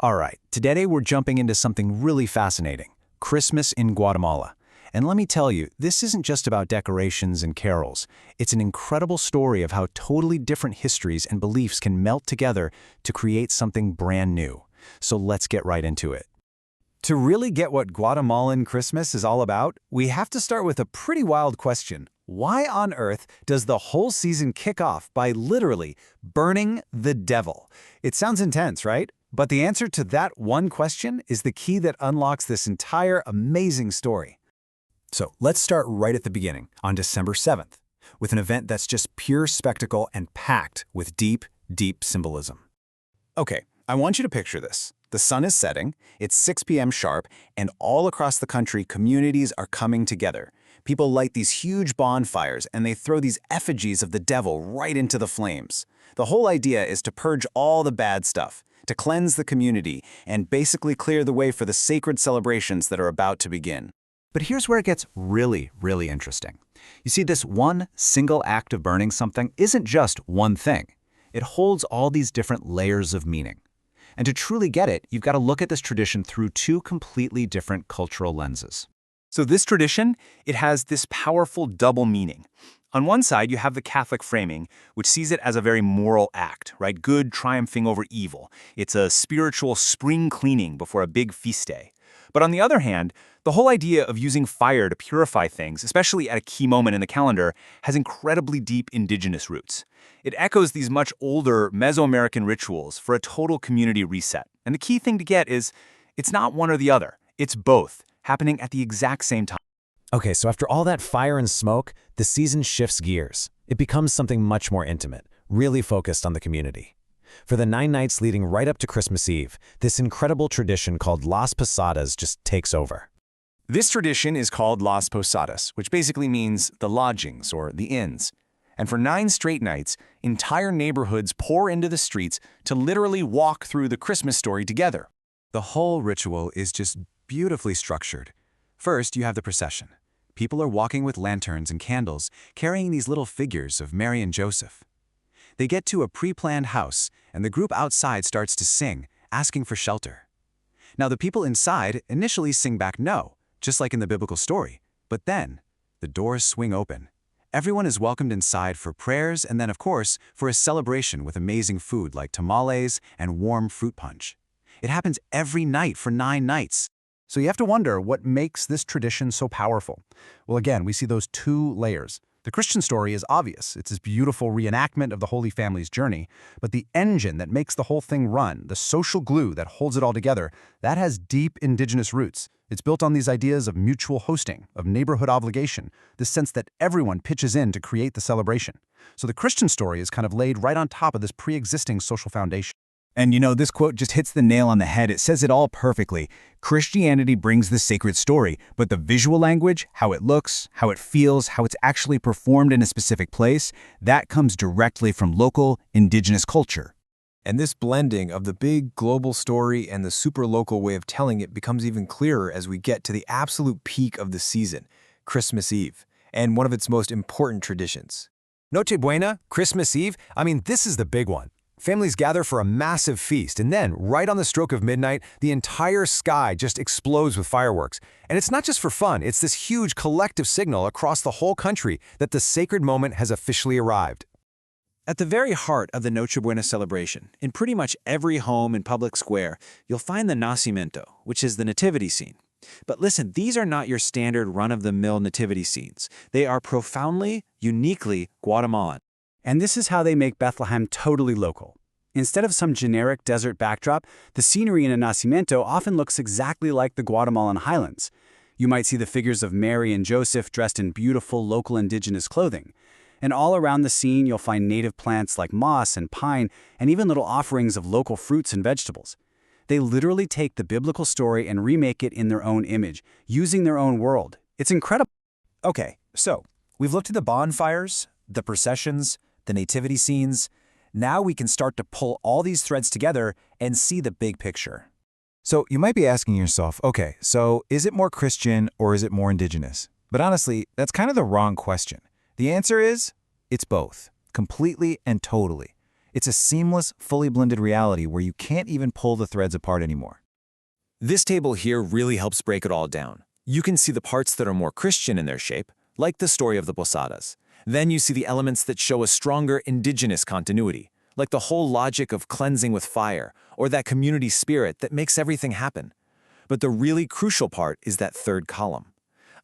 All right, today we're jumping into something really fascinating, Christmas in Guatemala. And let me tell you, this isn't just about decorations and carols. It's an incredible story of how totally different histories and beliefs can melt together to create something brand new. So let's get right into it. To really get what Guatemalan Christmas is all about, we have to start with a pretty wild question. Why on earth does the whole season kick off by literally burning the devil? It sounds intense, right? But the answer to that one question is the key that unlocks this entire amazing story. So let's start right at the beginning, on December 7th, with an event that's just pure spectacle and packed with deep, deep symbolism. Okay, I want you to picture this. The sun is setting, it's 6 p.m. sharp, and all across the country, communities are coming together. People light these huge bonfires, and they throw these effigies of the devil right into the flames. The whole idea is to purge all the bad stuff, to cleanse the community, and basically clear the way for the sacred celebrations that are about to begin. But here's where it gets really, really interesting. You see, this one single act of burning something isn't just one thing. It holds all these different layers of meaning. And to truly get it, you've got to look at this tradition through two completely different cultural lenses. So this tradition, it has this powerful double meaning. On one side, you have the Catholic framing, which sees it as a very moral act, right? Good triumphing over evil. It's a spiritual spring cleaning before a big feast day. But on the other hand, the whole idea of using fire to purify things, especially at a key moment in the calendar, has incredibly deep indigenous roots. It echoes these much older Mesoamerican rituals for a total community reset. And the key thing to get is, it's not one or the other. It's both, happening at the exact same time. Okay, so after all that fire and smoke, the season shifts gears. It becomes something much more intimate, really focused on the community. For the 9 nights leading right up to Christmas Eve, this incredible tradition called Las Posadas just takes over. This tradition is called Las Posadas, which basically means the lodgings or the inns. And for 9 straight nights, entire neighborhoods pour into the streets to literally walk through the Christmas story together. The whole ritual is just beautifully structured. First, you have the procession. People are walking with lanterns and candles, carrying these little figures of Mary and Joseph. They get to a pre-planned house, and the group outside starts to sing, asking for shelter. Now, the people inside initially sing back no, just like in the biblical story. But then, the doors swing open. Everyone is welcomed inside for prayers and then, of course, for a celebration with amazing food like tamales and warm fruit punch. It happens every night for 9 nights. So you have to wonder what makes this tradition so powerful. Well, again, we see those 2 layers. The Christian story is obvious. It's this beautiful reenactment of the Holy Family's journey. But the engine that makes the whole thing run, the social glue that holds it all together, that has deep indigenous roots. It's built on these ideas of mutual hosting, of neighborhood obligation, this sense that everyone pitches in to create the celebration. So the Christian story is kind of laid right on top of this pre-existing social foundation. And you know, this quote just hits the nail on the head. It says it all perfectly. Christianity brings the sacred story, but the visual language, how it looks, how it feels, how it's actually performed in a specific place, that comes directly from local, indigenous culture. And this blending of the big global story and the super local way of telling it becomes even clearer as we get to the absolute peak of the season, Christmas Eve, and one of its most important traditions. Noche Buena, Christmas Eve, this is the big one. Families gather for a massive feast, and then, right on the stroke of midnight, the entire sky just explodes with fireworks. And it's not just for fun, it's this huge collective signal across the whole country that the sacred moment has officially arrived. At the very heart of the Noche Buena celebration, in pretty much every home and public square, you'll find the nacimiento, which is the nativity scene. But listen, these are not your standard run-of-the-mill nativity scenes. They are profoundly, uniquely Guatemalan. And this is how they make Bethlehem totally local. Instead of some generic desert backdrop, the scenery in a nacimiento often looks exactly like the Guatemalan highlands. You might see the figures of Mary and Joseph dressed in beautiful local indigenous clothing. And all around the scene, you'll find native plants like moss and pine, and even little offerings of local fruits and vegetables. They literally take the biblical story and remake it in their own image, using their own world. It's incredible. Okay, so we've looked at the bonfires, the processions, the nativity scenes. Now we can start to pull all these threads together and see the big picture. So you might be asking yourself, okay, so is it more Christian or is it more indigenous? But honestly, that's kind of the wrong question. The answer is, it's both, completely and totally. It's a seamless, fully blended reality where you can't even pull the threads apart anymore. This table here really helps break it all down. You can see the parts that are more Christian in their shape, like the story of the Posadas. Then you see the elements that show a stronger indigenous continuity, like the whole logic of cleansing with fire, or that community spirit that makes everything happen. But the really crucial part is that third column.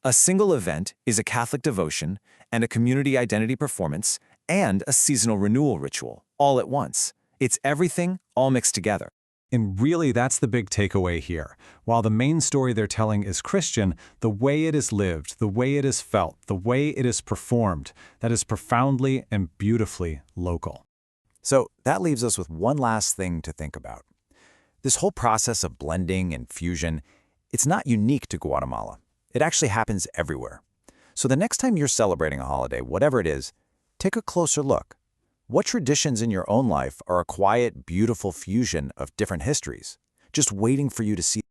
A single event is a Catholic devotion and a community identity performance and a seasonal renewal ritual, all at once. It's everything all mixed together. And really, that's the big takeaway here. While the main story they're telling is Christian, the way it is lived, the way it is felt, the way it is performed, that is profoundly and beautifully local. So that leaves us with one last thing to think about. This whole process of blending and fusion, it's not unique to Guatemala. It actually happens everywhere. So the next time you're celebrating a holiday, whatever it is, take a closer look. What traditions in your own life are a quiet, beautiful fusion of different histories, just waiting for you to see?